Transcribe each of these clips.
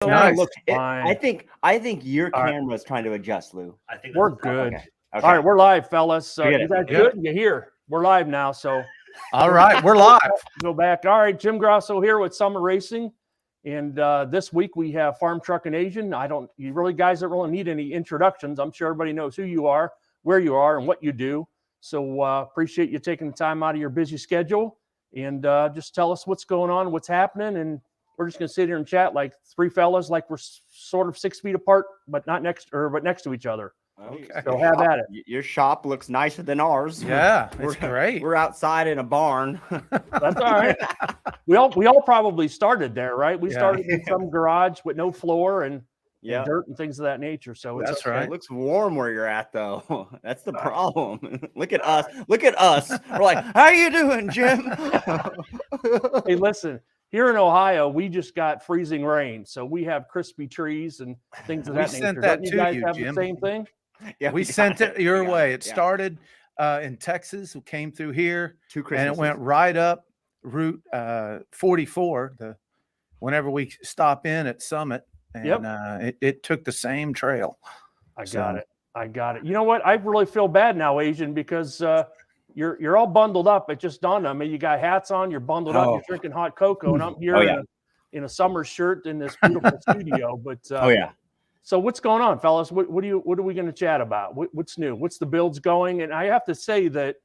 No, Nice. it looks fine. I think your All right. camera's trying to adjust, Lou. I think We're that's good. Okay. All right, we're live, fellas. Forget You it. guys Yeah. good? You here? We're live now, so All right, we're live. go back. All right, Jim Grosso here with Summer Racing, and this week we have Farmtruck and AZN. You really guys don't really need any introductions. I'm sure everybody knows who you are, where you are, and what you do. So appreciate you taking the time out of your busy schedule and just tell us what's going on, what's happening, and we're just gonna sit here and chat like three fellas, like we're sort of 6 feet apart, but next to each other. Okay. So have at it. Your shop looks nicer than ours. Yeah, it's great. We're outside in a barn. That's all right. We all probably started there, right? We Yeah. started in some garage with no floor and Yeah. dirt and things of that nature. So it's That's It right. looks warm where you're at, though. That's the problem. Look at us. Look at us. We're like, how you doing, Jim? Hey, listen, here in Ohio, we just got freezing rain, so we have crispy trees and things of We that sent nature. that Don't you to guys you, have Jim. the same thing? Yeah, We got sent it your We got way. It Yeah. started in Texas. It came through here, 2 and Christmases. it went right up Route 44. Whenever we stop in at Summit, and Yep. it took the same trail. I So- got it. You know what? I really feel bad now, Asian, because you're all bundled up. It just dawned on me. You got hats on. You're bundled up. Oh. You're drinking hot cocoa, and I'm here Oh, yeah. in a summer shirt in this beautiful studio. But Oh, yeah. So what's going on, fellas? What are we going to chat about? What's new? What's the builds going? And I have to say that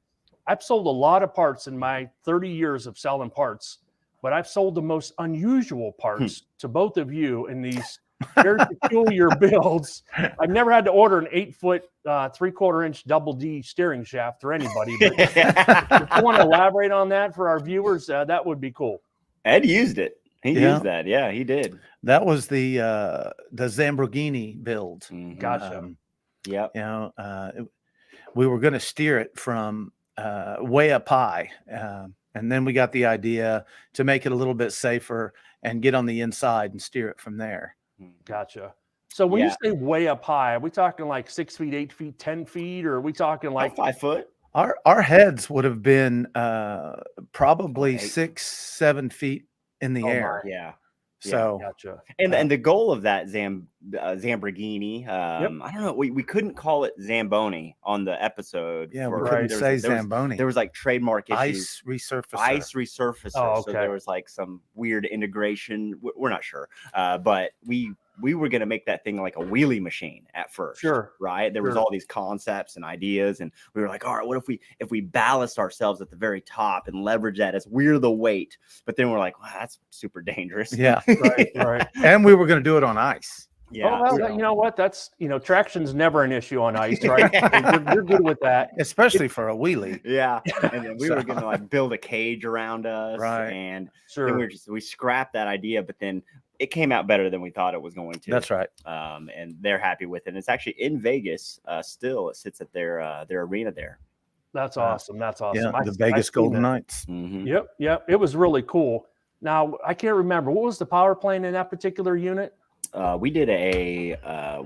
I've sold a lot of parts in my 30 years of selling parts, but I've sold the most unusual parts to both of you in these very peculiar builds. I've never had to order an 8-foot, 3/4-inch double D steering shaft for anybody. But if you want to elaborate on that for our viewers, that would be cool. Ed used it. He Yeah. used that. Yeah, he did. That was the Lamborghini build. Mhm. Gotcha. Yep. You know, we were going to steer it from way up high. And then we got the idea to make it a little bit safer and get on the inside and steer it from there. Gotcha. So when Yeah. you say way up high, are we talking like 6 feet, 8 feet, 10 feet, or are we talking like Like 5 foot. Our heads would have been probably Eight. 6-7 feet in the Oh, air. Yeah. So Gotcha. And the goal of that Lamborghini, I don't know, we couldn't call it Zamboni on the episode. yeah, we Right. couldn't there say was- there was- Zamboni. There was like trademark issues. Ice resurfacer. Ice resurfacer. Oh, So okay. there was like some weird integration. We're not sure, but we were going to make that thing like a wheelie machine at first. Sure. Right. There was Sure. all these concepts and ideas, and we were like, all right, what if we ballast ourselves at the very top and leverage that as we're the weight? But then we're like, wow, that's super dangerous. Yeah. Right. Right. And we were going to do it on ice. Yeah. Oh, well, so- you know what? That's, traction's never an issue on ice, right? You're good with that. Especially for a wheelie. Yeah. And then we So- were going to like build a cage around us. Right. And Sure. then we scrapped that idea, but then it came out better than we thought it was going to. That's right. And they're happy with it. And it's actually in Vegas. Still, it sits at their arena there. That's awesome. That's awesome. Yeah, the I've Vegas seen Golden that. Knights. Mhm. Yep. It was really cool. Now, I can't remember. What was the power plant in that particular unit? We did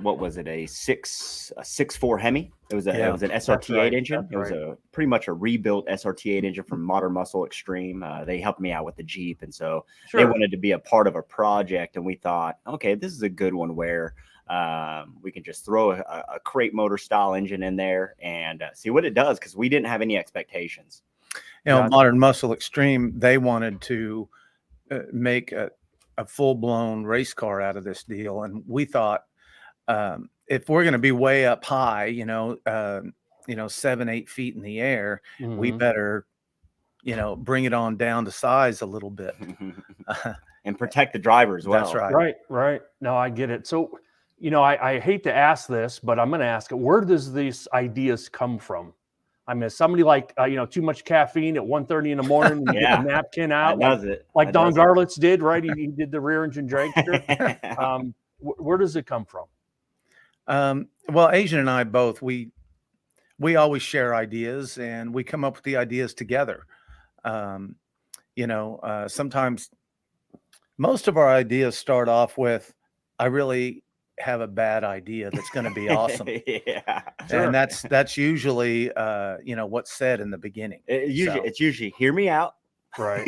what was it? A 6.4 Hemi. It was Yeah, it was an SRT8 right, engine. that's It was a pretty much a rebuilt SRT8 engine from Modern Muscle Extreme. They helped me out with the Jeep, and so they wanted to be a part of a project. And we thought, okay, this is a good one where we can just throw a crate motor style engine in there and see what it does, because we didn't have any expectations. You know, Gotcha. Modern Muscle Extreme, they wanted to make a full-blown race car out of this deal. And we thought, if we're going to be way up high, 7-8 feet in the air, we Mhm. better, bring it on down to size a little bit. And protect the driver as well. That's right. Right. No, I get it. So, I hate to ask this, but I'm going to ask it. Where does these ideas come from? I mean, is somebody like, too much caffeine at 1:30 in the morning and you Yeah. get the napkin That out, does it. like That Don does it. Garlitz did, right? He did the rear engine dragster. Where does it come from? Well, Asian and I both, we always share ideas and we come up with the ideas together. Sometimes most of our ideas start off with, I really have a bad idea that's going to be awesome. Yeah. And that's usually what's said in the beginning. It's usually hear me out. Right.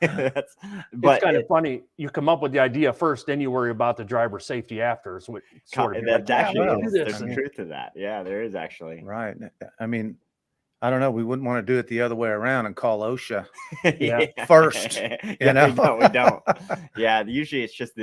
That's, It's kind of funny. You come up with the idea first, then you worry about the driver's safety after. Is what sort of that like, actually well, do is, this. there's And, truth to that. Yeah, there is actually. Right. I mean, I don't know. We wouldn't want to do it the other way around and call OSHA Yeah. first. Yeah, we don't. Yeah, usually it's just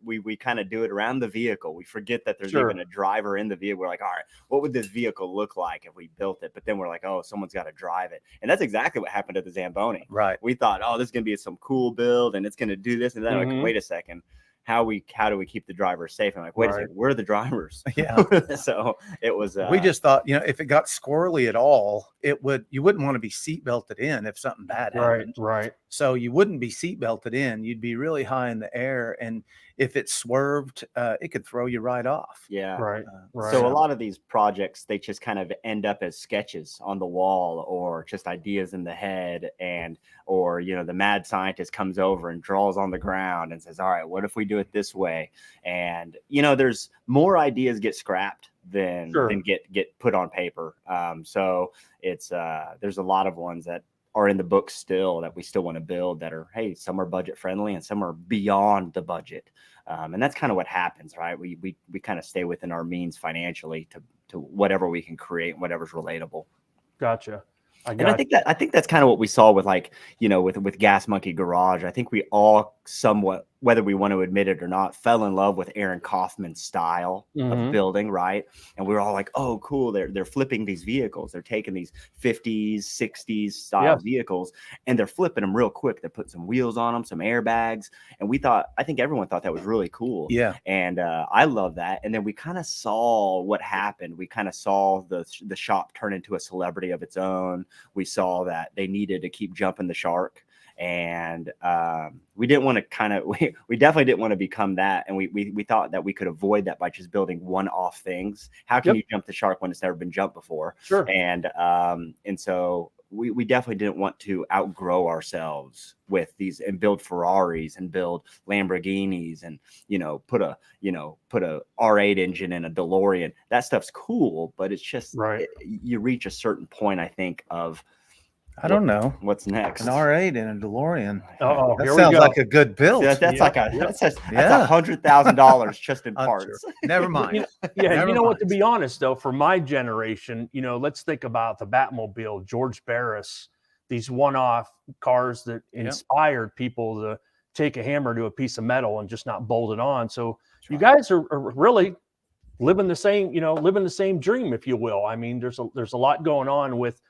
we kind of do it around the vehicle. We forget that there's Sure. even a driver in the vehicle. We're like, all right, what would this vehicle look like if we built it? But then we're like, oh, someone's got to drive it. And that's exactly what happened to the Zamboni. Right. We thought, oh, this is gonna be some cool build and it's gonna do this. And then Mhm. like, wait a second. How do we keep the drivers safe? I'm like, wait a Right. second, we're the drivers. Yeah. So it was We just thought, if it got squirrely at all, you wouldn't want to be seat belted in if something bad Right. happened. Right. So you wouldn't be seat belted in. You'd be really high in the air. And if it swerved, it could throw you right off. yeah. Right. Right. So a lot of these projects, they just kind of end up as sketches on the wall or just ideas in the head. Or the mad scientist comes over and draws on the ground and says, all right, what if we do it this way? And, there's more ideas get scrapped than get put on paper. So it's there's a lot of ones that are in the book still that we still want to build that are, hey, some are budget friendly and some are beyond the budget. And that's kind of what happens, right? We kind of stay within our means financially to whatever we can create and whatever's relatable. Gotcha. I think that's kind of what we saw with with Gas Monkey Garage. I think we all somewhat, whether we want to admit it or not, fell in love with Aaron Kaufman's style of building, right? And we were all like, oh, cool. They're flipping these vehicles. They're taking these 50s, 60s style vehicles and they're flipping them real quick. They're putting some wheels on them, some airbags. And I think everyone thought that was really cool. Yeah. And I love that. And then we kind of saw what happened. We kind of saw the shop turn into a celebrity of its own. We saw that they needed to keep jumping the shark. And we didn't want to we definitely didn't want to become that. And we thought that we could avoid that by just building one-off things. How can you jump the shark when it's never been jumped before? Sure. And so we definitely didn't want to outgrow ourselves with these and build Ferraris and build Lamborghinis and, put a R8 engine in a DeLorean. That stuff's cool, but it's just, you reach a certain point, I think, of, I don't know what's next. An R8 and a DeLorean. Oh, that sounds like a good build. That's $100,000 just in parts. Never mind. What, to be honest though, for my generation, let's think about the Batmobile, George Barris, these one-off cars that inspired people to take a hammer to a piece of metal and just not bolt it on. So you guys are really living the same dream, if you will. I mean, there's a lot going on with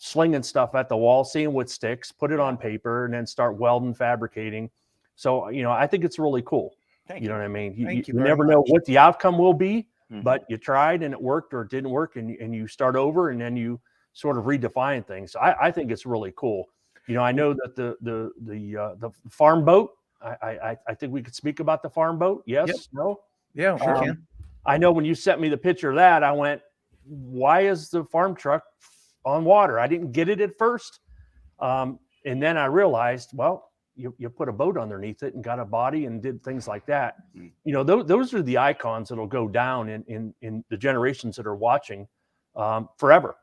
slinging stuff at the wall, seeing what sticks, put it on paper, and then start welding, fabricating. So, I think it's really cool. You know what I mean? You never know what the outcome will be, but you tried and it worked or it didn't work, and you start over and then you sort of redefine things. So I think it's really cool. I know that the farm boat, I think we could speak about the farm boat. Yes? No? Yeah, we can. I know when you sent me the picture of that, I went, why is the farm truck on water? I didn't get it at first. And then I realized, well, you put a boat underneath it and got a body and did things like that. Those are the icons that'll go down in the generations that are watching forever.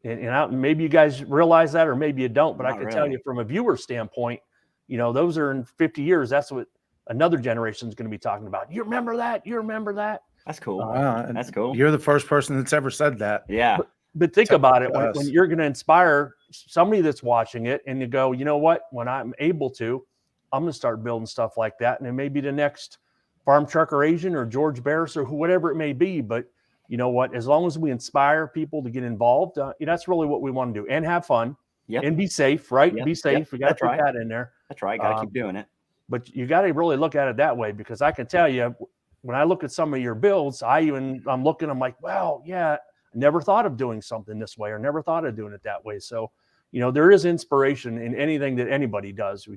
And maybe you guys realize that, or maybe you don't, but I can tell you from a viewer standpoint, those are in 50 years. That's what another generation is going to be talking about. You remember that? You remember that? That's cool. That's cool. You're the first person that's ever said that. Yeah. But think about it when you're going to inspire somebody that's watching it and you go, you know what, when I'm able to, I'm going to start building stuff like that. And it may be the next Farmtruck or AZN or George Barris or whatever it may be. But you know what, as long as we inspire people to get involved, that's really what we want to do and have fun and be safe, right? Be safe. We got to put that in there. That's right. Got to keep doing it. But you got to really look at it that way, because I can tell you, when I look at some of your builds, I'm like, well, yeah, never thought of doing something this way or never thought of doing it that way. So, there is inspiration in anything that anybody does.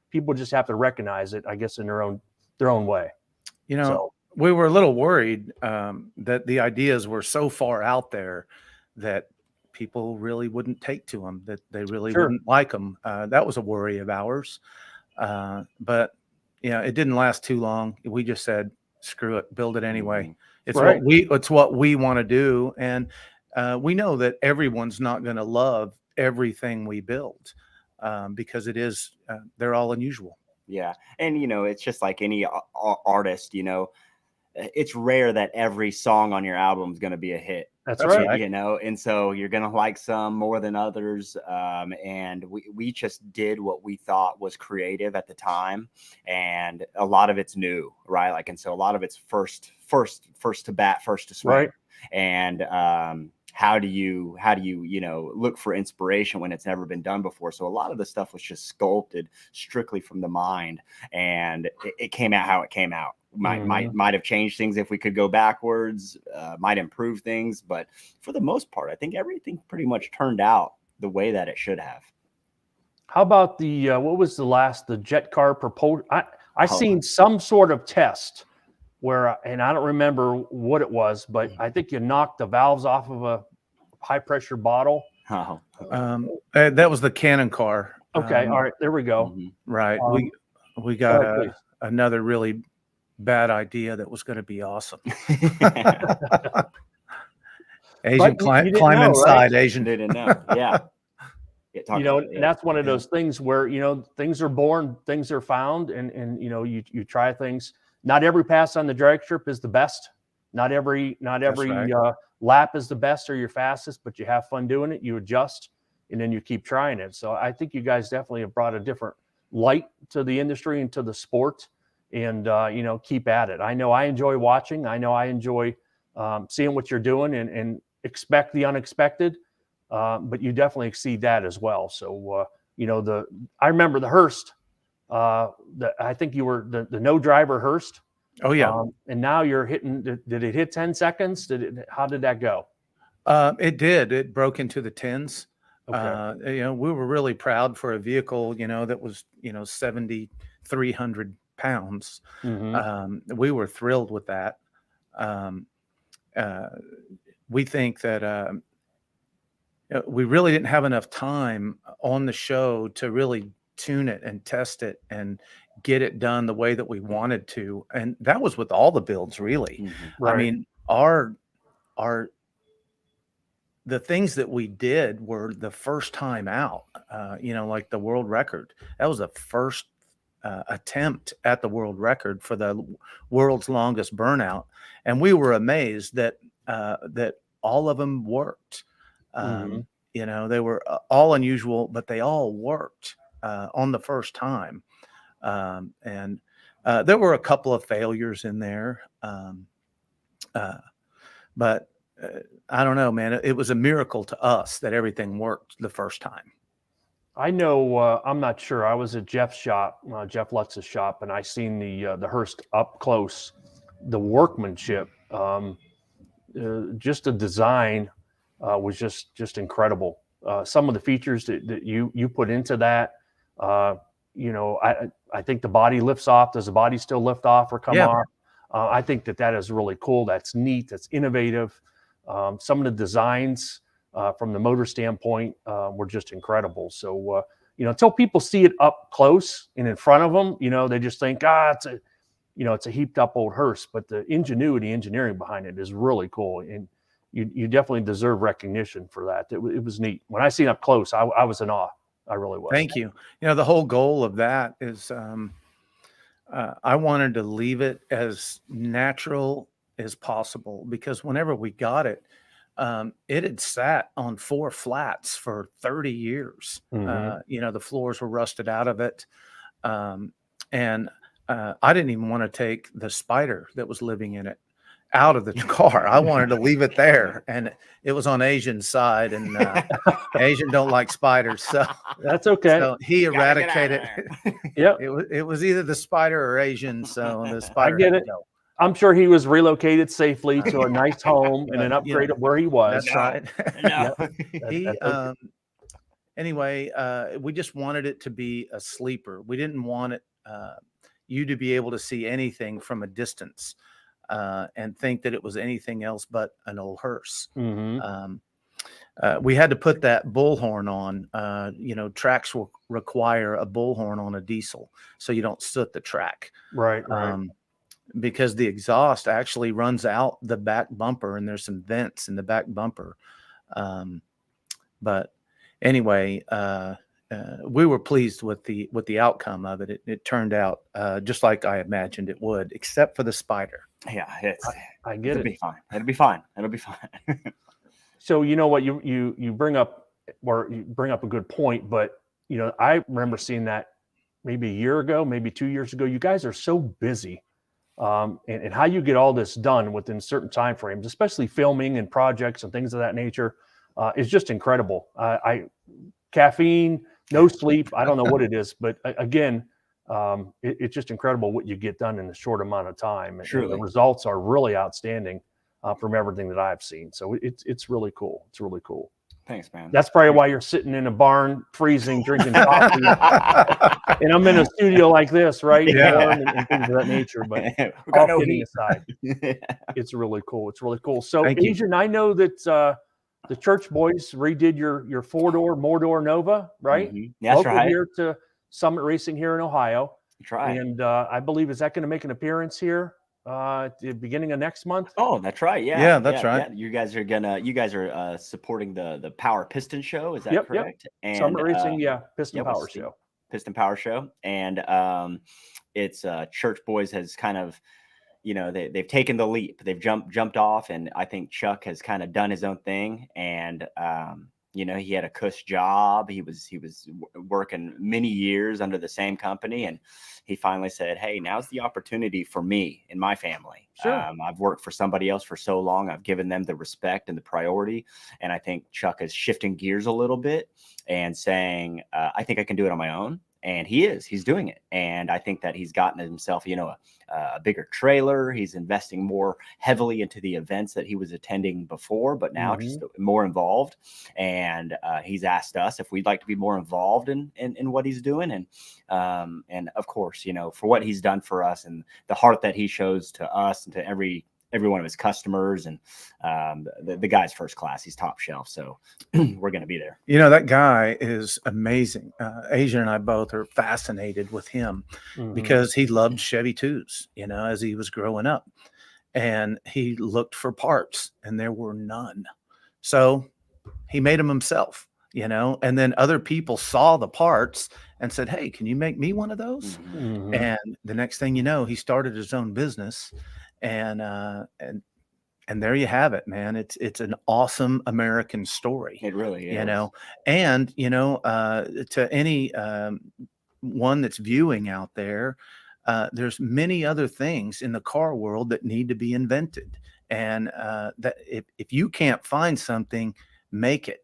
People just have to recognize it, I guess, in their own way. We were a little worried that the ideas were so far out there that people really wouldn't take to them, that they really wouldn't like them. That was a worry of ours. But it didn't last too long. We just said, screw it, build it anyway. It's what we want to do. And we know that everyone's not going to love everything we build. because it is, they're all unusual. Yeah. And, it's just like any artist, it's rare that every song on your album is going to be a hit. That's right. And so you're going to like some more than others. And we just did what we thought was creative at the time. And a lot of it's new, right? And so a lot of it's first to bat, first to swing. Right. And, how do you look for inspiration when it's never been done before? So a lot of the stuff was just sculpted strictly from the mind, and it came out how it came out. Might have changed things if we could go backwards, might improve things, but for the most part, I think everything pretty much turned out the way that it should have. How about the what was the jet car proposal? I seen some sort of test where, and I don't remember what it was, but I think you knocked the valves off of a high pressure bottle. That was the cannon car. Okay, all right, there we go. Right, we got another really bad idea that was going to be awesome. Asian climb inside. Right? Asian didn't know. Yeah. And that's one of those things where things are born, things are found, and you try things. Not every pass on the drag strip is the best. Not every right. Lap is the best or your fastest, but you have fun doing it. You adjust, and then you keep trying it. So I think you guys definitely have brought a different light to the industry and to the sport, and keep at it. I know I enjoy watching. I know I enjoy seeing what you're doing and expect the unexpected, but you definitely exceed that as well. So I remember the Hearse. I think you were the no driver Hearse. Oh yeah. And now you're hitting. Did it hit 10 seconds? How did that go? It did. It broke into the 10s. Okay. We were really proud for a vehicle, that was 7,300 pounds. We were thrilled with that. We think that we really didn't have enough time on the show to really tune it and test it and get it done the way that we wanted to. And that was with all the builds, really. Right. I mean, the things that we did were the first time out, like the world record. That was the first attempt at the world record for the world's longest burnout. And we were amazed that all of them worked. They were all unusual, but they all worked on the first time. And there were a couple of failures in there. But I don't know, man, it was a miracle to us that everything worked the first time. I know, I'm not sure. I was at Jeff's shop, Jeff Lutz's shop, and I seen the Hearse up close. The workmanship, just the design was just incredible. Some of the features that you put into that, I think the body lifts off. Does the body still lift off or come off? I think that is really cool. That's neat. That's innovative. Some of the designs from the motor standpoint were just incredible. So, until people see it up close and in front of them, they just think, it's a heaped up old Hearse. But the engineering behind it is really cool. And you definitely deserve recognition for that. It was neat. When I seen it up close, I was in awe. I really was. Thank you. The whole goal of that is I wanted to leave it as natural as possible, because whenever we got it, it had sat on 4 flats for 30 years. The floors were rusted out of it. And I didn't even want to take the spider that was living in it out of the car. I wanted to leave it there, and it was on Asian's side, and Asian don't like spiders, so that's okay. So he eradicated it. Yeah, it was either the spider or Asian. So the spider. I get it. I'm sure he was relocated safely to a nice home and an upgrade of where he was. That's right. Anyway, we just wanted it to be a sleeper. We didn't want it you to be able to see anything from a distance. And think that it was anything else but an old Hearse. We had to put that bullhorn on. Tracks will require a bullhorn on a diesel, so you don't soot the track. Right. Because the exhaust actually runs out the back bumper, and there's some vents in the back bumper. But anyway, we were pleased with the outcome of it. It turned out just like I imagined it would, except for the spider. Yeah, I get it'll it. be fine. It'll be fine. It'll be fine. So you know what you bring up, or you bring up a good point, but you know, I remember seeing that maybe a year ago, maybe 2 years ago. You guys are so busy, and how you get all this done within certain time frames, especially filming and projects and things of that nature, is just incredible. Caffeine, no sleep. I don't know what it is, but again, it's just incredible what you get done in a short amount of time, and the results are really outstanding from everything that I've seen. So it's really cool. It's really cool. Thanks, man. That's probably why you're sitting in a barn, freezing, drinking coffee, and I'm in a studio like this, right? Yeah. And things of that nature. But we got all no kidding heat. aside, it's really cool. It's really cool. So, Thank you. Adrian, I know that the Church Boys redid your 4-door More-Door Nova, right? Mhm. That's Local right. here to Summit Racing here in Ohio. That's right. And I believe, is that going to make an appearance here at the beginning of next month? Oh, that's right. Yeah. Yeah, that's right. Yeah. You guys are supporting the Power Piston Show. Is that Yep. correct? And Summit Racing, Piston we'll Power see. Show. Piston Power Show. And it's Church Boys has kind of, you know, they've taken the leap. They've jumped off, and I think Chuck has kind of done his own thing. And you know, he had a cush job. He was working many years under the same company, and he finally said, "Hey, now's the opportunity for me and my family." Sure. I've worked for somebody else for so long. I've given them the respect and the priority, and I think Chuck is shifting gears a little bit and saying, "I think I can do it on my own." And he's doing it. And I think that he's gotten himself, you know, a bigger trailer. He's investing more heavily into the events that he was attending before, but now just more involved. And he's asked us if we'd like to be more involved in what he's doing. And of course, you know, for what he's done for us and the heart that he shows to us and to every one of his customers, and the guy's first class. He's top shelf. So we're going to be there. You know, that guy is amazing. Asia and I both are fascinated with him because he loved Chevy 2s, you know, as he was growing up, and he looked for parts and there were none. So he made them himself, you know, and then other people saw the parts and said, "Hey, can you make me one of those?" And the next thing you know, he started his own business. And there you have it, man. It's an awesome American story. It really is. You know, and you know, to any one that's viewing out there, there's many other things in the car world that need to be invented, and that if you can't find something, make it,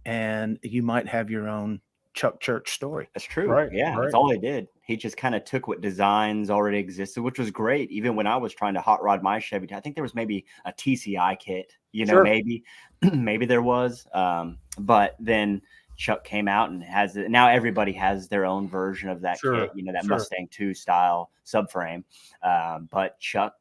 and you might have your own Chuck Church story. That's true. Right, Yeah, right. that's all he did. He just kind of took what designs already existed, which was great. Even when I was trying to hot rod my Chevy, I think there was maybe a TCI kit, you know, maybe there was. But then Chuck came out and has it. Now everybody has their own version of that kit, you know, that Mustang 2 style subframe. But Chuck,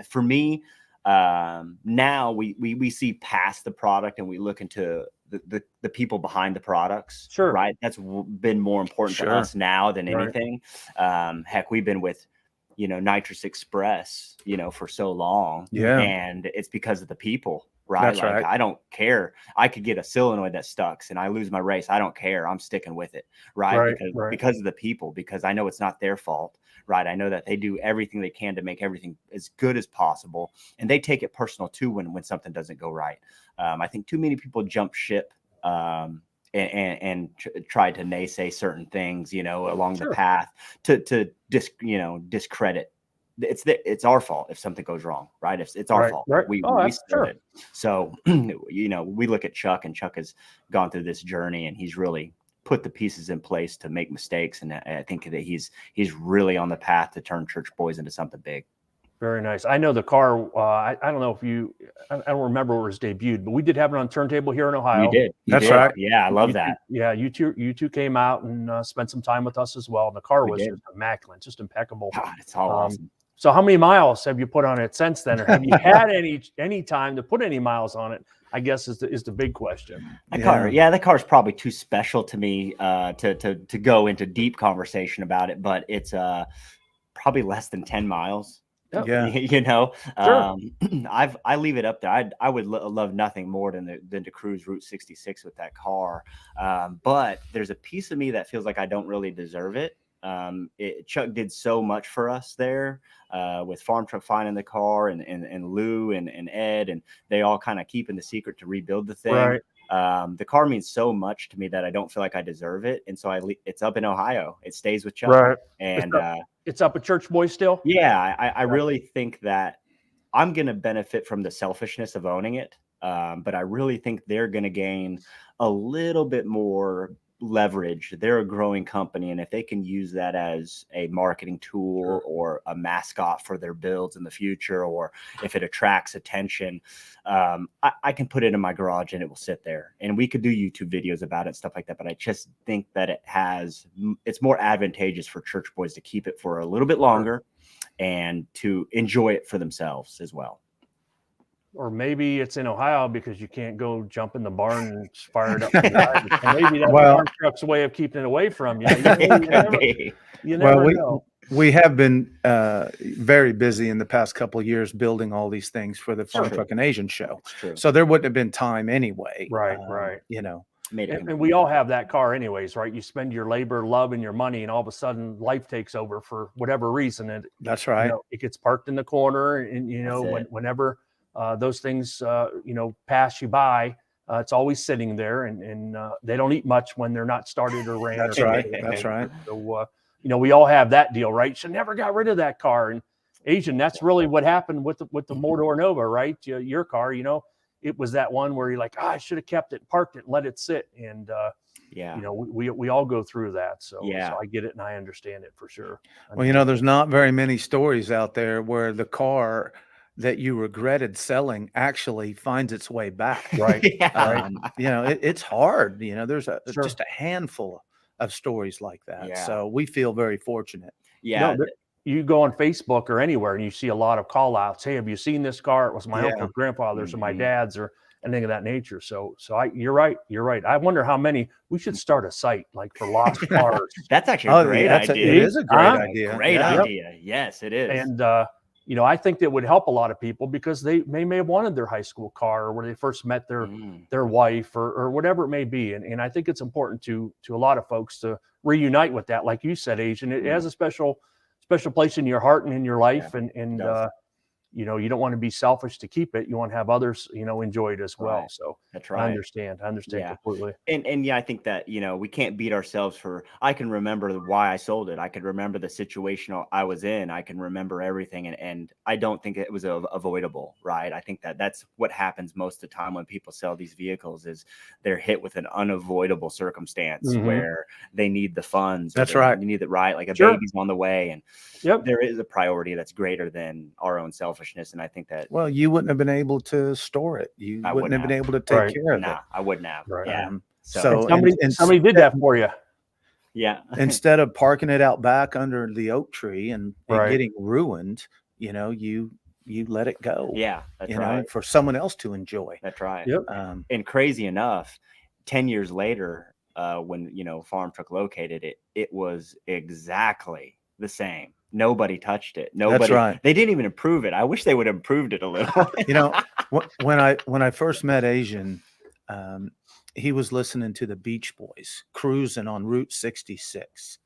for me, now we see past the product and we look into the people behind the products, right? That's been more important to us now than anything. Heck, we've been with, you know, Nitrous Express, you know, for so long, and it's because of the people, right? That's like, right. I don't care. I could get a solenoid that stucks and I lose my race. I don't care. I'm sticking with it, right? Because of the people, because I know it's not their fault, right? I know that they do everything they can to make everything as good as possible, and they take it personal too when something doesn't go right. I think too many people jump ship and try to naysay certain things, you know, along the path to discredit. It's our fault if something goes wrong, right? It's our fault. We started. So, you know, we look at Chuck, and Chuck has gone through this journey, and he's really put the pieces in place to make mistakes. And I think that he's really on the path to turn Church Boys into something big. Very nice. I know the car. I don't know if I don't remember where it was debuted, but we did have it on turntable here in Ohio. You did. That's right. Yeah, I love that. Yeah, you two came out and spent some time with us as well. And the car was just immaculate, just impeccable. God, it's all awesome. So how many miles have you put on it since then? Or have you had any time to put any miles on it? I guess is the big question. That car's probably too special to me to go into deep conversation about it, but it's probably less than 10 miles. Yep. Yeah. You know, Sure. I leave it up there. I would love nothing more than to cruise Route 66 with that car. But there's a piece of me that feels like I don't really deserve it. Chuck did so much for us there, with Farmtruck finding the car, and Lou and Ed, and they all kind of keeping the secret to rebuild the thing. Right. The car means so much to me that I don't feel like I deserve it. And so it's up in Ohio. It stays with Chuck. Right. And It's up at Church Boy still. yeah, I really think that I'm going to benefit from the selfishness of owning it. But I really think they're going to gain a little bit more leverage. They're a growing company, and if they can use that as a marketing tool or a mascot for their builds in the future, or if it attracts attention, I can put it in my garage and it will sit there, and we could do YouTube videos about it and stuff like that. But I just think that it's more advantageous for church boys to keep it for a little bit longer and to enjoy it for themselves as well. Or maybe it's in Ohio because you can't go jump in the barn and fire it up. And maybe that's Farmtruck's way of keeping it away from you. You never know. We have been very busy in the past couple of years building all these things for the Farmtruck and AZN show. So there wouldn't have been time anyway. Right. You know. And we all have that car anyways, right? You spend your labor, love, and your money, and all of a sudden life takes over for whatever reason. And that's right. You know, it gets parked in the corner, and whenever those things pass you by, it's always sitting there, and they don't eat much when they're not started or ran. That's right. That's right. So we all have that deal, right? Should never got rid of that car. And AZN, that's really what happened with the Mordor Nova, right? Your car, it was that one where you're like, I should have kept it, parked it, and let it sit. And we all go through that. So I get it and I understand it for sure. Well, there's not very many stories out there where the car that you regretted selling actually finds its way back. Right. It's hard. There's just a handful of stories like that. Yeah. So we feel very fortunate. Yeah. You go on Facebook or anywhere and you see a lot of call outs. Hey, have you seen this car? It was my uncle's grandfather's or my dad's or anything of that nature. So you're right. I wonder how many. We should start a site like for lost cars. That's actually a great idea. It is a great idea. Great idea. Yes, it is. And I think that would help a lot of people because they may have wanted their high school car or where they first met their wife or whatever it may be. And I think it's important to a lot of folks to reunite with that. Like you said, AZN, it has a special place in your heart and in your life. And you don't want to be selfish to keep it. You want to have others, enjoy it as well. Right. So that's right. I understand completely. And I think that, we can't beat ourselves I can remember why I sold it. I could remember the situation I was in. I can remember everything. And I don't think it was avoidable, right? I think that that's what happens most of the time when people sell these vehicles is they're hit with an unavoidable circumstance where they need the funds. That's right. They need it right. Like a baby's on the way. And there is a priority that's greater than our own selfishness. And I think that you wouldn't have been able to store it. You wouldn't have been able to take care of it. I wouldn't have. Right. Yeah. So somebody did that for you. Yeah. Instead of parking it out back under the oak tree and getting ruined, you let it go. Yeah. That's right. For someone else to enjoy. That's right. Yep. And crazy enough, 10 years later, when Farmtruck located it, it was exactly the same. Nobody touched it. Nobody. That's right. They didn't even improve it. I wish they would have improved it a little. When I first met AZN, he was listening to the Beach Boys cruising on Route 66,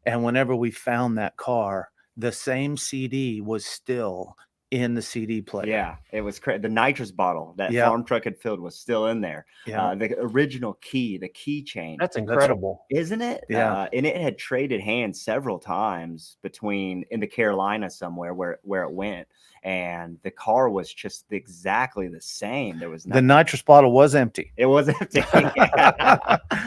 and whenever we found that car, the same CD was still in the CD player. Yeah, it was crazy. The nitrous bottle that Farmtruck had filled was still in there. Yeah. The original key, the keychain. That's incredible. Isn't it? Yeah. And it had traded hands several times in the Carolinas somewhere where it went. And the car was just exactly the same. There was the nitrous bottle was empty. It was empty.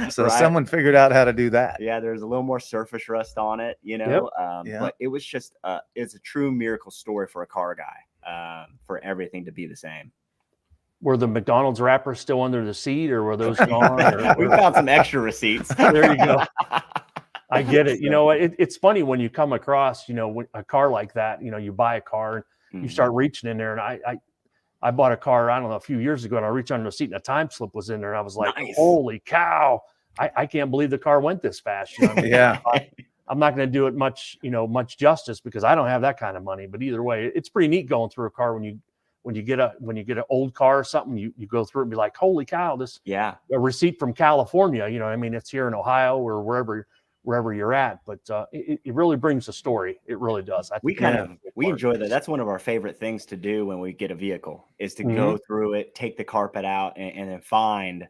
So someone figured out how to do that. Yeah, there's a little more surface rust on it, but it was just it's a true miracle story for a car guy, for everything to be the same. Were the McDonald's wrappers still under the seat, or were those gone? We found some extra receipts. There you go. I get it. It's funny when you come across, a car like that. You buy a car and you start reaching in there, and I bought a car, I don't know, a few years ago, and I reached under the seat and a time slip was in there, and I was like, nice. Holy cow! I can't believe the car went this fast. Yeah. I'm not going to do it much justice because I don't have that kind of money. But either way, it's pretty neat going through a car when you get an old car or something, you go through it and be like, holy cow, this Yeah. a receipt from California. I mean, it's here in Ohio or wherever you're at, but it really brings a story. It really does. I think We enjoy that. That's one of our favorite things to do when we get a vehicle is to go through it, take the carpet out, and then find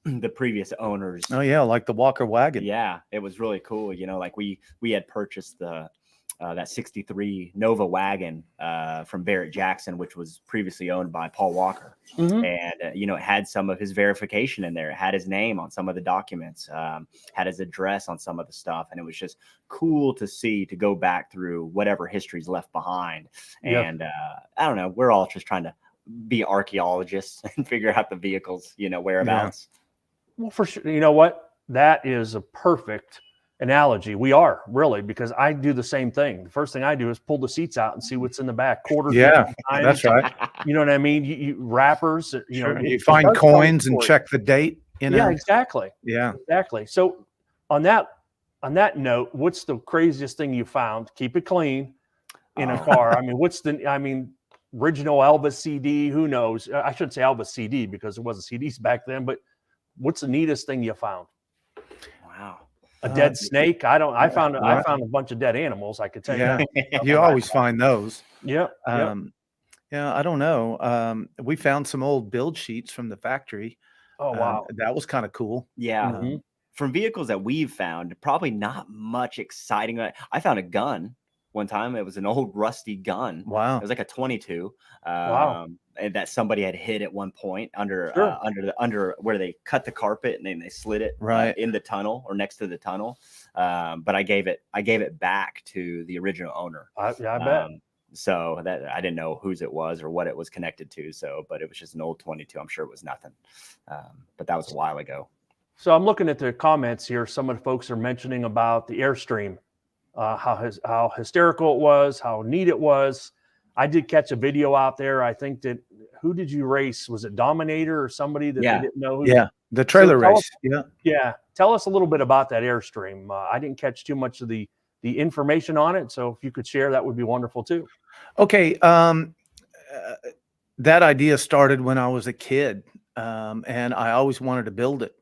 the previous owners. Oh yeah, like the Walker wagon. Yeah, it was really cool. Like we had purchased that 63 Nova wagon from Barrett-Jackson, which was previously owned by Paul Walker. And, it had some of his verification in there. It had his name on some of the documents, had his address on some of the stuff. And it was just cool to go back through whatever history's left behind. And I don't know, we're all just trying to be archaeologists and figure out the vehicles, whereabouts. Yeah. Well, for sure. You know what? That is a perfect analogy. We are really, because I do the same thing. The first thing I do is pull the seats out and see what's in the back. Quarters. Yeah, that's right. You know what I mean? You wrappers. You find coins and check the date. Yeah, exactly. Yeah, exactly. So on that note, what's the craziest thing you found? Keep it clean in a car. I mean, original Elvis CD. Who knows? I shouldn't say Elvis CD because there wasn't CDs back then. But what's the neatest thing you found? Wow. A dead snake. I found a bunch of dead animals. I could tell you. You always find those. Yeah. Yeah. I don't know. We found some old build sheets from the factory. Oh wow, that was kind of cool. Yeah. From vehicles that we've found, probably not much exciting. I found a gun one time. It was an old rusty gun. Wow. It was like a 22. Wow. And that somebody had hid at one point under where they cut the carpet and then they slid it in the tunnel or next to the tunnel. But I gave it back to the original owner. I bet. So that I didn't know whose it was or what it was connected to. But it was just an old 22. I'm sure it was nothing. But that was a while ago. So I'm looking at the comments here. Some of the folks are mentioning about the Airstream, how hysterical it was, how neat it was. I did catch a video out there. I think who did you race? Was it Dominator or somebody that they didn't know? The trailer race. Tell us a little bit about that Airstream. I didn't catch too much of the information on it. So if you could share, that would be wonderful too. Okay. That idea started when I was a kid. And I always wanted to build it.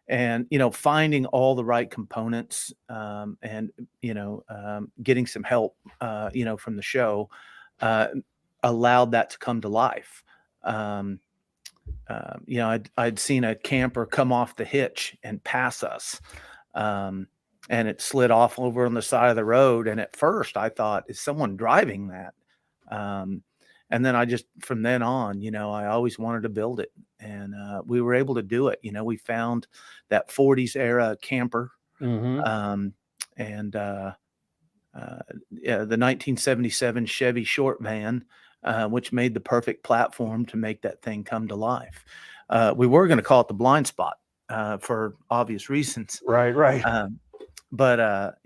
And, finding all the right components, and, getting some help, from the show, allowed that to come to life. I'd seen a camper come off the hitch and pass us, and it slid off over on the side of the road. And at first I thought, is someone driving that? And then from then on, I always wanted to build it, and we were able to do it. We found that 40s era camper, and the 1977 Chevy short van, which made the perfect platform to make that thing come to life. We were going to call it the blind spot for obvious reasons. Right. But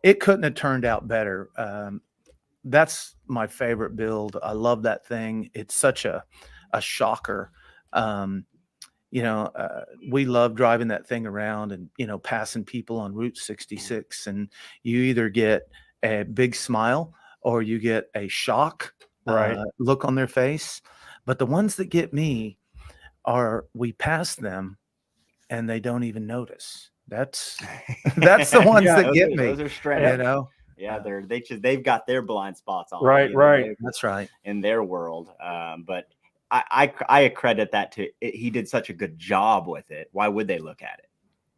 it couldn't have turned out better. That's my favorite build. I love that thing. It's such a shocker. We love driving that thing around and, passing people on Route 66, and you either get a big smile or you get a shock look on their face. But the ones that get me are we pass them and they don't even notice. That's the ones that get me. Those are straight. Yeah, they've got their blind spots on. Right. That's right. In their world. But I accredit that to it. He did such a good job with it. Why would they look at it?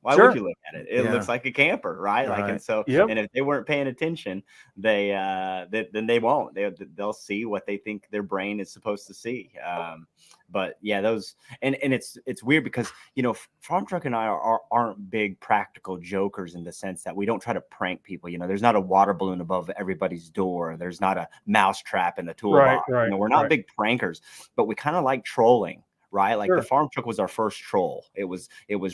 Why would you look at it? It looks like a camper, right? And so, and if they weren't paying attention, then they won't. They'll see what they think their brain is supposed to see. But yeah, those and it's weird because Farmtruck and I aren't big practical jokers in the sense that we don't try to prank people. There's not a water balloon above everybody's door. There's not a mouse trap in the toolbox. We're not big prankers, but we kind of like trolling. Right. Like the Farmtruck was our first troll. It was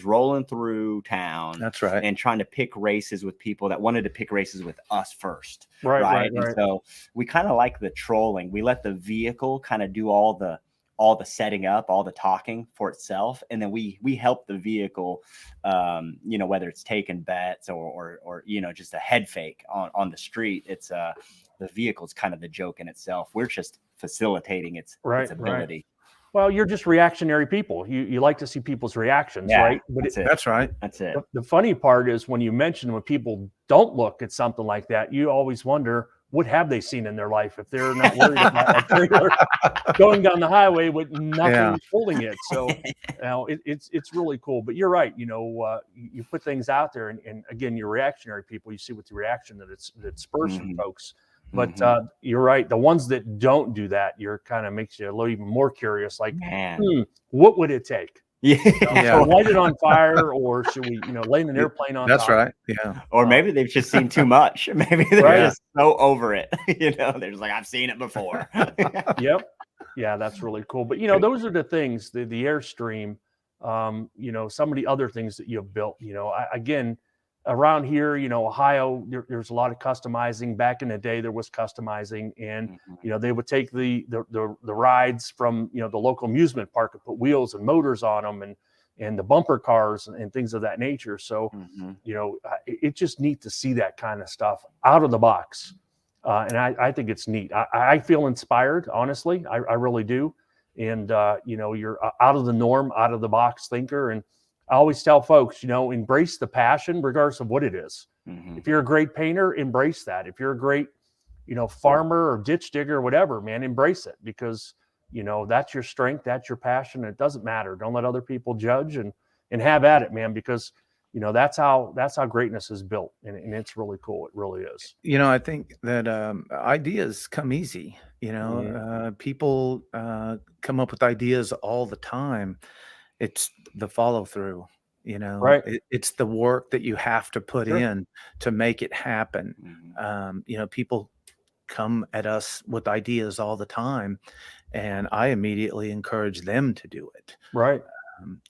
rolling through town. That's right. And trying to pick races with people that wanted to pick races with us first. Right. And so we kind of like the trolling. We let the vehicle kind of do all the all the setting up, all the talking for itself, and then we help the vehicle, you know, whether it's taking bets or you know, just a head fake on the street. It's the vehicle's kind of the joke in itself. We're just facilitating its ability. Well, you're just reactionary people. You like to see people's reactions, Yeah, right? But That's right. That's it. The funny part is when you mention when people don't look at something like that, you always wonder, what have they seen in their life if they're not worried about a trailer going down the highway with nothing holding it. So you know, it's really cool. But you're right. You know, you put things out there, and again, you're reactionary people. You see what the reaction that spurs from folks. But you're right. The ones that don't do that, you're kind of makes you a little even more curious. Like, what would it take? So light it on fire, or should we, you know, land an airplane on That's top? right. Yeah. Or maybe they've just seen too much. Maybe they're just so over it. You know, they're just like, I've seen it before. Yep. Yeah, that's really cool. But you know, those are the things, the Airstream, you know, some of the other things that you've built. You know, again, around here, you know, Ohio, there's a lot of customizing. Back in the day, there was customizing, and you know, they would take the rides from, you know, the local amusement park and put wheels and motors on them, and the bumper cars and things of that nature. So, you know, it's just neat to see that kind of stuff out of the box, and I think it's neat. I feel inspired, honestly. I really do. And you know, you're out of the norm, out of the box thinker, and I always tell folks, you know, embrace the passion regardless of what it is. If you're a great painter, embrace that. If you're a great, you know, farmer or ditch digger or whatever, man, embrace it, because, you know, that's your strength, that's your passion. It doesn't matter. Don't let other people judge, and have at it, man, because, you know, that's how greatness is built. And it's really cool. It really is. You know, I think that ideas come easy. You know, people come up with ideas all the time. It's the follow through, you know, Right. It's the work that you have to put in to make it happen. You know, people come at us with ideas all the time, and I immediately encourage them to do it. Right.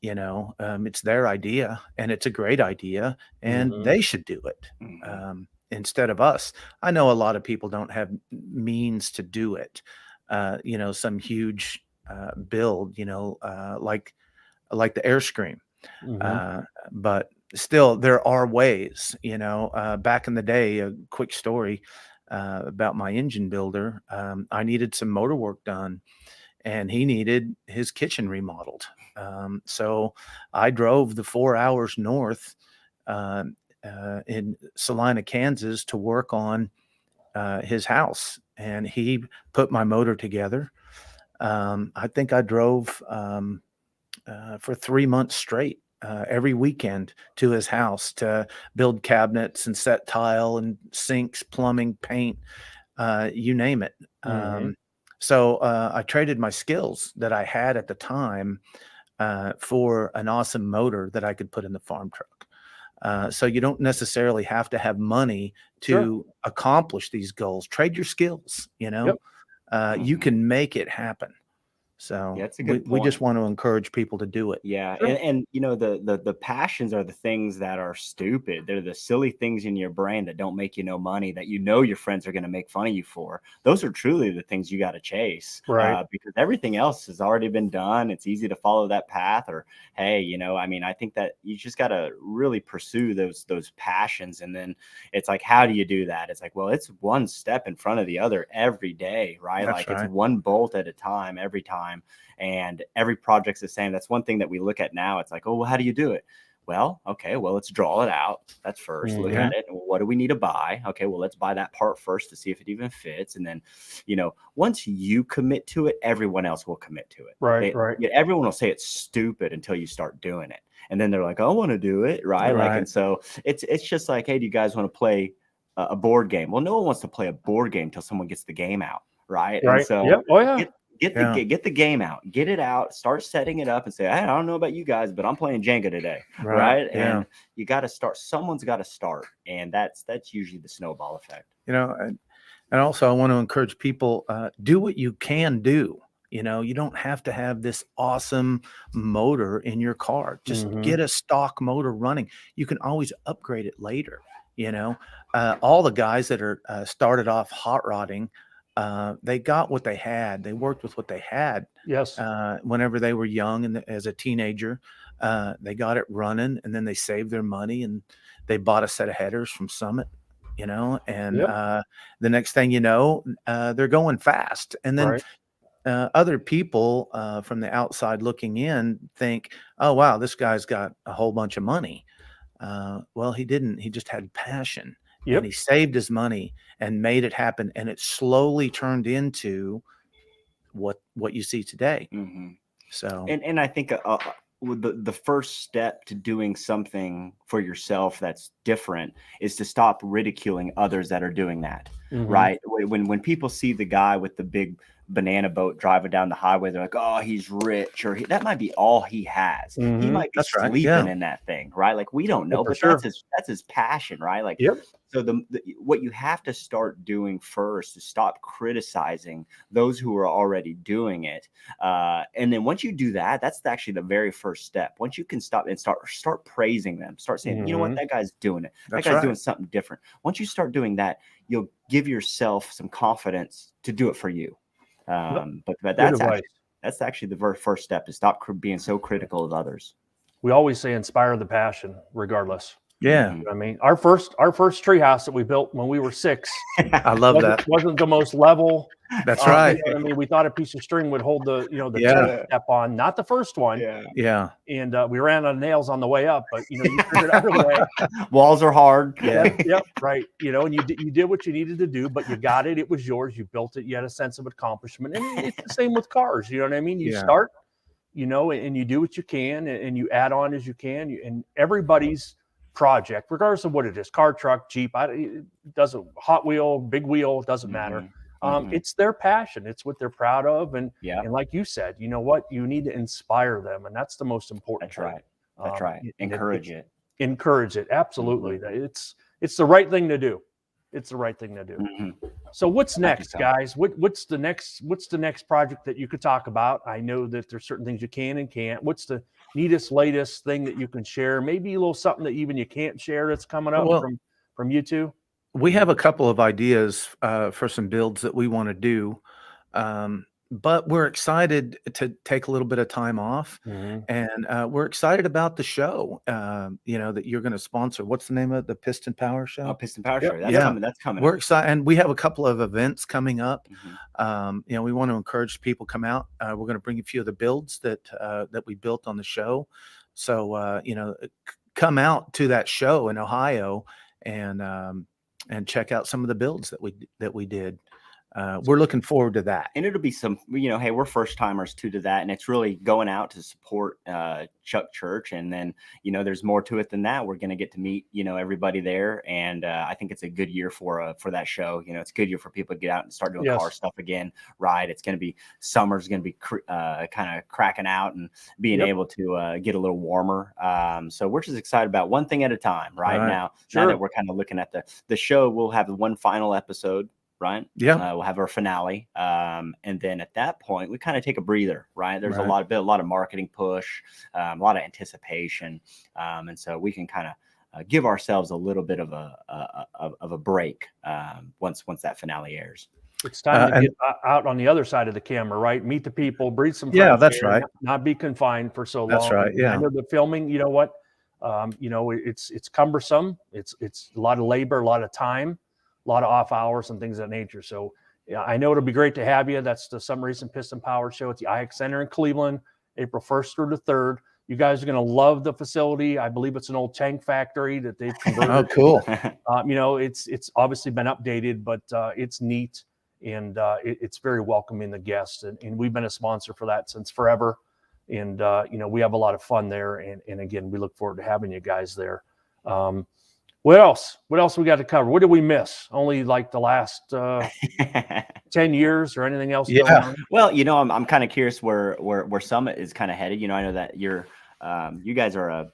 You know, it's their idea, and it's a great idea, and they should do it instead of us. I know a lot of people don't have means to do it. You know, some huge build, you know, like the Airstream. But still, there are ways, you know. Back in the day, a quick story about my engine builder. I needed some motor work done, and he needed his kitchen remodeled. So I drove the 4 hours north in Salina, Kansas, to work on his house, and he put my motor together. I think I drove for 3 months straight, every weekend, to his house to build cabinets and set tile and sinks, plumbing, paint, you name it. So I traded my skills that I had at the time for an awesome motor that I could put in the farm truck. So you don't necessarily have to have money to accomplish these goals. Trade your skills, you know. You can make it happen. So that's a good we just want to encourage people to do it. Yeah. And you know, the passions are the things that are stupid. They're the silly things in your brain that don't make you no money, that you know your friends are going to make fun of you for. Those are truly the things you got to chase, because everything else has already been done. It's easy to follow that path. Or, hey, you know, I mean, I think that you just got to really pursue those passions. And then it's like, how do you do that? It's like, well, it's one step in front of the other every day, right? That's It's one bolt at a time, every time. And every project's the same. That's one thing that we look at now. It's like, oh, well, how do you do it? Well, okay, well, let's draw it out. That's first. Look at it. What do we need to buy? Okay, well, let's buy that part first to see if it even fits. And then, you know, once you commit to it, everyone else will commit to it. Right. Everyone will say it's stupid until you start doing it. And then they're like, I want to do it. Right. Like, and so it's just like, hey, do you guys want to play a board game? Well, no one wants to play a board game until someone gets the game out. Right. And so get the game out, get it out, start setting it up, and say, hey, I don't know about you guys, but I'm playing Jenga today. Right. And you got to start. Someone's got to start. And that's usually the snowball effect. You know, and also I want to encourage people, do what you can do. You know, you don't have to have this awesome motor in your car. Just get a stock motor running. You can always upgrade it later. You know, all the guys that are started off hot rodding, they got what they had. They worked with what they had. Yes. Whenever they were young and as a teenager, they got it running, and then they saved their money and they bought a set of headers from Summit, and Yep. the next thing you know, they're going fast. And then Right. other people from the outside looking in think, oh, wow, this guy's got a whole bunch of money. Well, he didn't. He just had passion, and Yep. he saved his money and made it happen. And it slowly turned into what you see today. Mm-hmm. So, and I think the first step to doing something for yourself that's different is to stop ridiculing others that are doing that. Mhm. Right? When people see the guy with the big banana boat driving down the highway, they're like, oh, he's rich, or that might be all he has. He Mhm. might be That's right. sleeping Yeah. in that thing, right? Like, we don't know, Oh, for but sure. that's his passion, right? Like, Yep. so what you have to start doing first is stop criticizing those who are already doing it, and then once you do that, that's actually the very first step. Once you can stop and start praising them, start saying, you know what, Mhm. that guy's doing it. That That's guy's right. doing something different. Once you start doing that, you'll give yourself some confidence to do it for you. But Good that's actually the very first step, is stop being so critical of others. We always say inspire the passion, regardless. Yeah. Mhm. You know what I mean, our first treehouse that we built when we were 6 I love that. wasn't the most level. That's right. You know what I mean, we thought a piece of string would hold the the Yeah. tree step on, not the first one. Yeah. Yeah. And we ran out of nails on the way up, but you figured out a way. Walls are hard. Yeah. Yep, right. And you did what you needed to do, but you got it. It was yours. You built it. You had a sense of accomplishment. And it's the same with cars. You know what I mean? You Yeah. start, and you do what you can, and you add on as you can. And everybody's project, regardless of what it is, car, truck, Jeep, it doesn't, hot wheel, big wheel, it doesn't matter. It's their passion. It's what they're proud of. And like you said, you know what? You need to inspire them. And that's the most important That's thing. right. That's right. Encourage it. Encourage it. Absolutely. It's the right thing to do. It's the right thing to do. Mm-hmm. So what's next, so. guys? What's the next project that you could talk about? I know that there's certain things you can and can't. What's the neatest, latest thing that you can share? Maybe a little something that even you can't share that's coming up from you two? We have a couple of ideas for some builds that we want to do, but we're excited to take a little bit of time off, and we're excited about the show. That you're going to sponsor. What's the name of the Piston Power Show? Oh, Piston Power Show. That's coming. We're excited, and we have a couple of events coming up. Mm-hmm. We want to encourage people to come out. We're going to bring a few of the builds that we built on the show. So come out to that show in Ohio and check out some of the builds that we did. We're looking forward to that. And it'll be some, hey, we're first timers too to that. And it's really going out to support Chuck Church. And then, there's more to it than that. We're going to get to meet, everybody there. And I think it's a good year for that show. It's a good year for people to get out and start doing car stuff again. Right. It's going to be, summer's going to be kind of cracking out and being able to get a little warmer. So we're just excited about one thing at a time now. Now that we're kind of looking at the show, we'll have one final episode. Right. Yeah. We'll have our finale. And then at that point, we kind of take a breather. Right. There's a lot of marketing push, a lot of anticipation. And so we can kind of give ourselves a little bit of a break once that finale airs. It's time to get out on the other side of the camera, right? Meet the people, breathe some fresh Yeah, that's air, right. Not be confined for so long. That's right. Yeah. I know the filming, you know what? It's cumbersome. It's a lot of labor, a lot of time, a lot of off hours and things of that nature. So I know it'll be great to have you. That's the Some Recent Piston Power Show at the IX Center in Cleveland, April 1st through the 3rd. You guys are going to love the facility. I believe it's an old tank factory that they've converted. Oh, cool. It's obviously been updated, but it's neat. And it's very welcoming to guests. And we've been a sponsor for that since forever. And, we have a lot of fun there. And again, we look forward to having you guys there. What else? What else we got to cover? What did we miss? Only like the last 10 years or anything else going on? Well, I'm kind of curious where Summit is kind of headed. I know that you guys are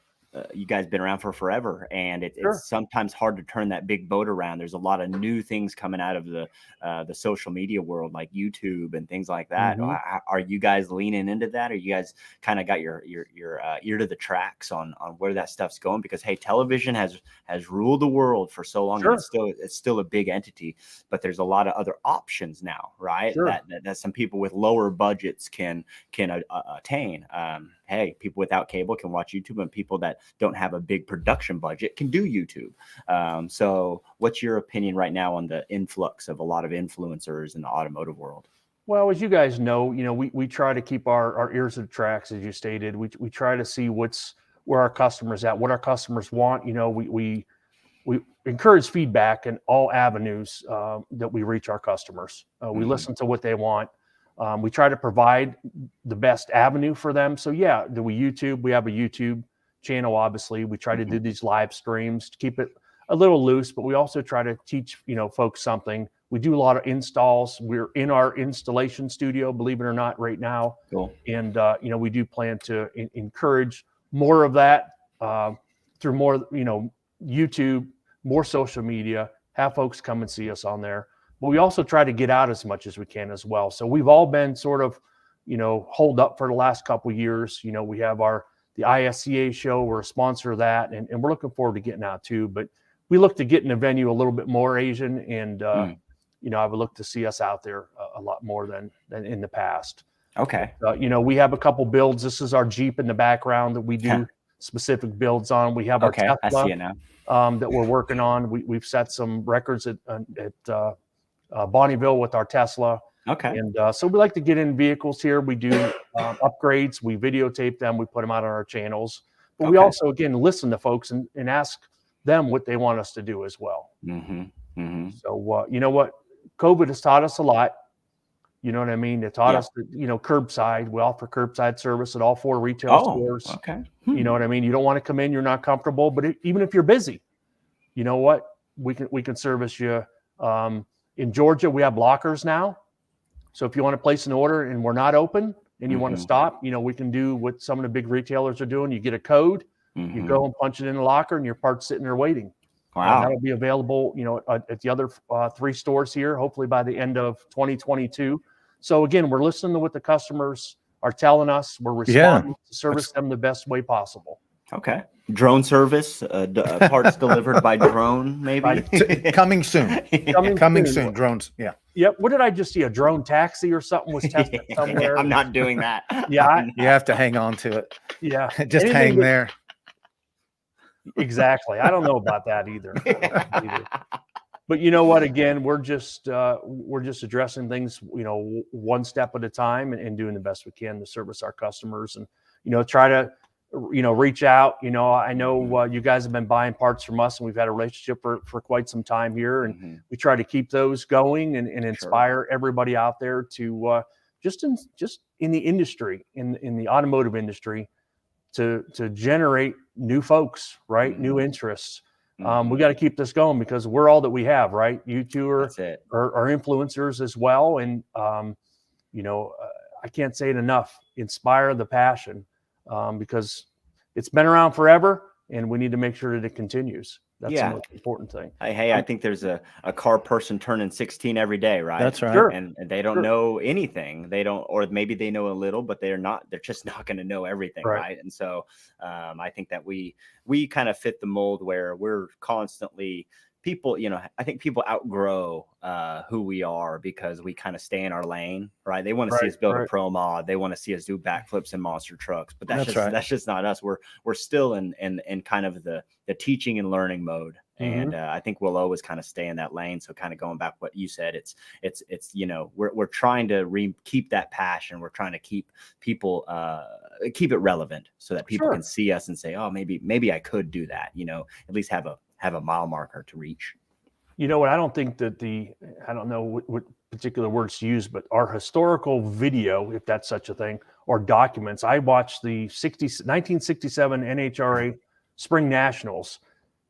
you guys been around for forever, and Sure. it's sometimes hard to turn that big boat around. There's a lot of new things coming out of the social media world, like YouTube and things like that. Mhm. Are you guys leaning into that? Or you guys kind of got your ear to the tracks on where that stuff's going? Because hey, television has ruled the world for so long, and Sure. it's still a big entity, but there's a lot of other options now, right? Sure. That some people with lower budgets can attain. Hey, people without cable can watch YouTube, and people that don't have a big production budget can do YouTube. So what's your opinion right now on the influx of a lot of influencers in the automotive world? Well, as you guys know, we try to keep our ears to the tracks, as you stated. We try to see where our customers at, what our customers want. We encourage feedback in all avenues that we reach our customers. We listen to what they want. We try to provide the best avenue for them. So yeah, do we YouTube? We have a YouTube channel, obviously. We try to do these live streams to keep it a little loose, but we also try to teach, folks something. We do a lot of installs. We're in our installation studio, believe it or not, right now. Cool. And, we do plan to encourage more of that through more, YouTube, more social media, have folks come and see us on there. But we also try to get out as much as we can as well. So we've all been sort of, holed up for the last couple of years. We have the ISCA show. We're a sponsor of that, and we're looking forward to getting out too. But we look to get in the venue a little bit more, Asian, and I would look to see us out there a lot more than in the past. Okay. We have a couple builds. This is our Jeep in the background that we do specific builds on. We have our Tesla I see it now. that we're working on. We've set some records at Bonneville with our Tesla. Okay. And so we like to get in vehicles here. We do upgrades. We videotape them. We put them out on our channels. But we also, again, listen to folks and ask them what they want us to do as well. So, you know what? COVID has taught us a lot. You know what I mean? It taught us that, curbside. We offer curbside service at all 4 retail stores. Okay. You know what I mean? You don't want to come in, you're not comfortable, but even if you're busy, you know what? We can service you. In Georgia, we have lockers now. So if you want to place an order and we're not open and you want to stop, we can do what some of the big retailers are doing. You get a code, you go and punch it in the locker, and your part's sitting there waiting. Wow. That'll be available, at the other 3 stores here, hopefully by the end of 2022. So again, we're listening to what the customers are telling us. We're responding to service them the best way possible. Okay. Drone service, parts delivered by drone, maybe? Coming soon. Coming soon. Drones. Yeah. Yep. What did I just see? A drone taxi or something was tested somewhere. I'm not doing that. Yeah. You have to hang on to it. Yeah. Just hang there. Exactly. I don't know about that either. But you know what? Again, we're just addressing things, one step at a time and doing the best we can to service our customers and, try to, reach out. I know you guys have been buying parts from us, and we've had a relationship for quite some time here, and we try to keep those going and inspire everybody out there to just in the industry, in the automotive industry, to generate new folks, right? New interests. We got to keep this going because we're all that we have, right? You two are influencers as well. And, I can't say it enough, inspire the passion because it's been around forever and we need to make sure that it continues. That's the most important thing. Hey, I think there's a car person turning 16 every day, right? That's right. Sure. And they don't know anything. They don't, or maybe they know a little, but they're just not going to know everything. Right. And so I think that we kind of fit the mold where we're constantly people, I think people outgrow who we are because we kind of stay in our lane, right? They want to see us build a pro mod. They want to see us do backflips in monster trucks, but that's just not us. We're still in kind of the teaching and learning mode. And I think we'll always kind of stay in that lane. So kind of going back what you said, it's we're trying to keep that passion. We're trying to keep people keep it relevent so that people can see us and say, oh, maybe I could do that. At least have a mile marker to reach. You know what? I don't think that I don't know what particular words to use, but our historical video, if that's such a thing, or documents. I watched the 1967 NHRA Spring Nationals,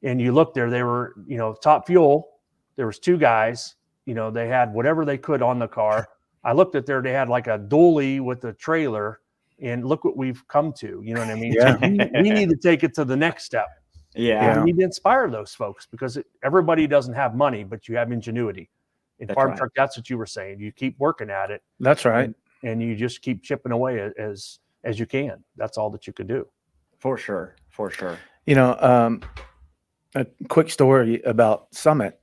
and you look there, they were, Top Fuel. There was 2 guys, they had whatever they could on the car. I looked at there, they had like a dually with a trailer, and look what we've come to. You know what I mean? Yeah. So we need to take it to the next step. Yeah. And we need to inspire those folks, because everybody doesn't have money, but you have ingenuity. In That's Farm right. Truck, that's what you were saying. You keep working at it, That's right. and you just keep chipping away as you can. That's all that you can do. For sure. For sure. You know, a quick story about Summit.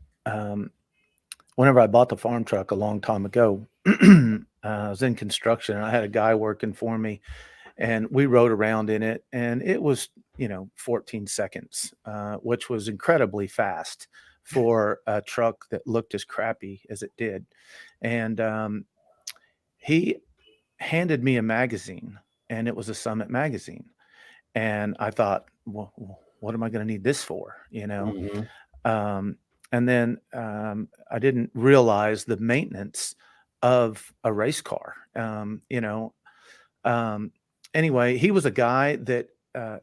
Whenever I bought the farm truck a long time ago, I was in construction and I had a guy working for me, and we rode around in it, and it was, 14 seconds, which was incredibly fast for a truck that looked as crappy as it did. And he handed me a magazine, and it was a Summit magazine. And I thought, well, what am I going to need this for? And then I didn't realize the maintenance of a race car. Anyway, he was a guy that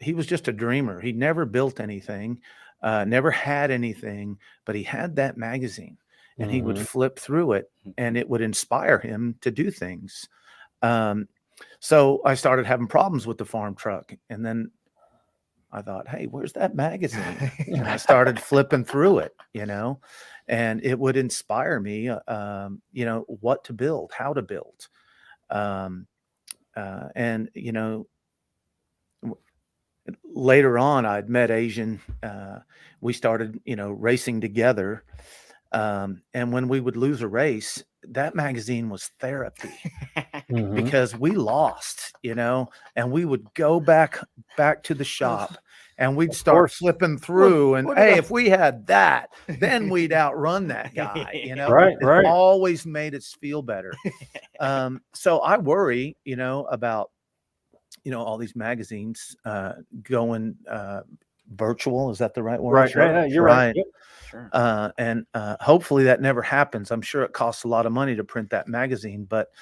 he was just a dreamer. He never built anything, never had anything, but he had that magazine, and he would flip through it, and it would inspire him to do things. So I started having problems with the farm truck, and then I thought, hey, where's that magazine? And I started flipping through it, and it would inspire me, what to build, how to build. And, later on, I'd met Asian. We started, racing together. And when we would lose a race, that magazine was therapy. Because we lost, and we would go back to the shop, and we'd start flipping through, and hey, if we had that, then we'd outrun that guy, Right. It always made us feel better. So I worry, about, all these magazines going virtual. Is that the right word? Right. Sure. Yeah, you're right. Yep. Sure. And hopefully that never happens. I'm sure it costs a lot of money to print that magazine, but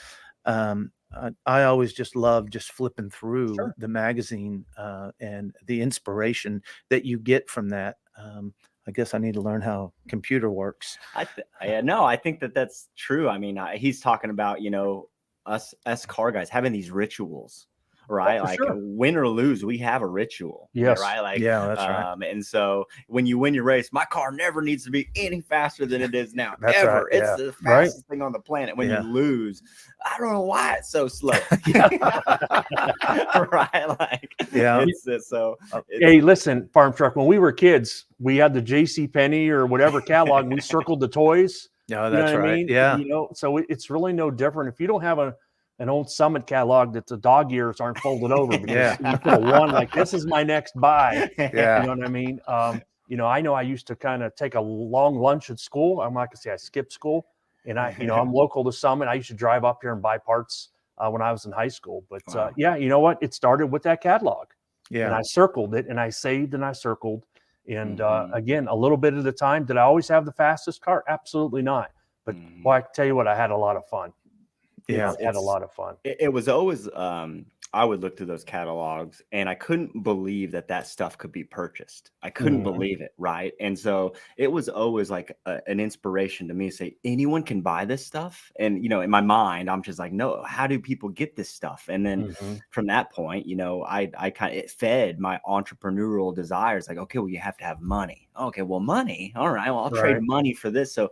I always just love just flipping through the magazine and the inspiration that you get from that. I guess I need to learn how computer works. I think that's true. I mean, he's talking about, us car guys having these rituals, right? Like win or lose, we have a ritual. Yes. Right. Like, yeah, that's right. And so when you win your race, my car never needs to be any faster than it is now. That's ever. right, It's the fastest thing on the planet. When you lose, I don't know why it's so slow. Right. Like, hey, listen, Farm Truck, when we were kids, we had the JC Penney or whatever catalog. We circled the toys. No, that's right. I mean? Yeah. So it's really no different. If you don't have an old Summit catalog that the dog ears aren't folded over, because you put a one, like, this is my next buy. Yeah. You know what I mean? I know I used to kind of take a long lunch at school. I'm not gonna say I skipped school, and I'm local to Summit. I used to drive up here and buy parts when I was in high school. But you know what? It started with that catalog. Yeah. And I circled it, and I saved, and I circled. And again, a little bit at a time. Did I always have the fastest car? Absolutely not. But boy, I tell you what, I had a lot of fun. Yeah, had a lot of fun. It was always I would look through those catalogs, and I couldn't believe that stuff could be purchased. I couldn't believe it, right? And so it was always like an inspiration to me to say, anyone can buy this stuff. And in my mind, I'm just like, no, how do people get this stuff? And then from that point, I kind of, it fed my entrepreneurial desires. Like, okay, well, you have to have money. Okay, well, money. All right, well, I'll trade money for this. So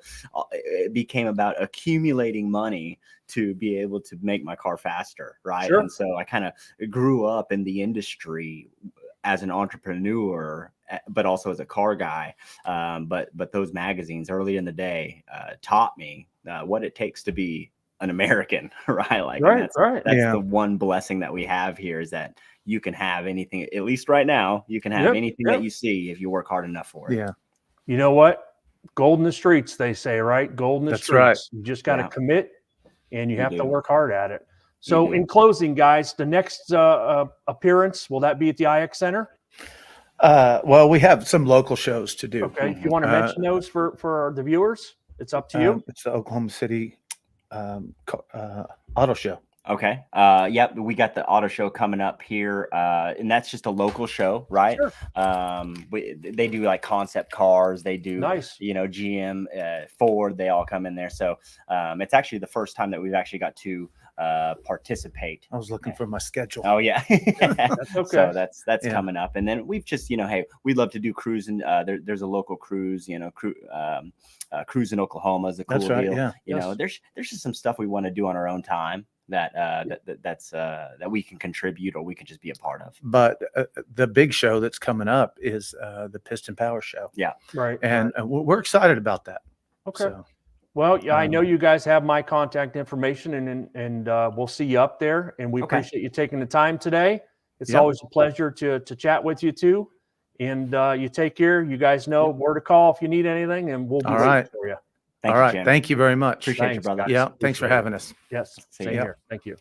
it became about accumulating money to be able to make my car faster, right? Sure. And so I kind of grew up in the industry as an entrepreneur, but also as a car guy. But those magazines early in the day taught me what it takes to be an American, right? Like, that's the one blessing that we have here, is that you can have anything. At least right now, you can have anything that you see if you work hard enough for it. Yeah. You know what? Gold in the streets, they say, right? Gold in the streets. Right. You just got to commit, and you have to work hard at it. So in closing, guys, the next appearance, will that be at the IX Center? Well, we have some local shows to do. Okay. If you want to mention those for the viewers, it's up to you. It's the Oklahoma City Auto Show. Okay. We got the auto show coming up here, and that's just a local show, right? Sure. They do like concept cars. They do GM, Ford. They all come in there. So it's actually the first time that we've actually got to participate. I was looking for my schedule. Oh yeah, That's okay. So that's Yeah. coming up, and then we've just hey, we'd love to do cruising. There's a local cruise, cruise in Oklahoma is a cool That's right. deal. Yeah. There's just some stuff we want to do on our own time that that we can contribute or we can just be a part of. But the big show that's coming up is the Piston Power Show. Yeah. Right. And we're excited about that. Okay. So, Well, yeah, I know you guys have my contact information, and we'll see you up there. And we Okay. appreciate you taking the time today. It's Yep. always a pleasure to chat with you too. And you take care. You guys know where to call if you need anything, and we'll be All waiting right. for you. Thank all you, right. Jim. Thank you very much. Appreciate you, Thanks, brother. guys. Yeah. Thanks for Appreciate it. having us. Yes. See Same ya. here. Thank you.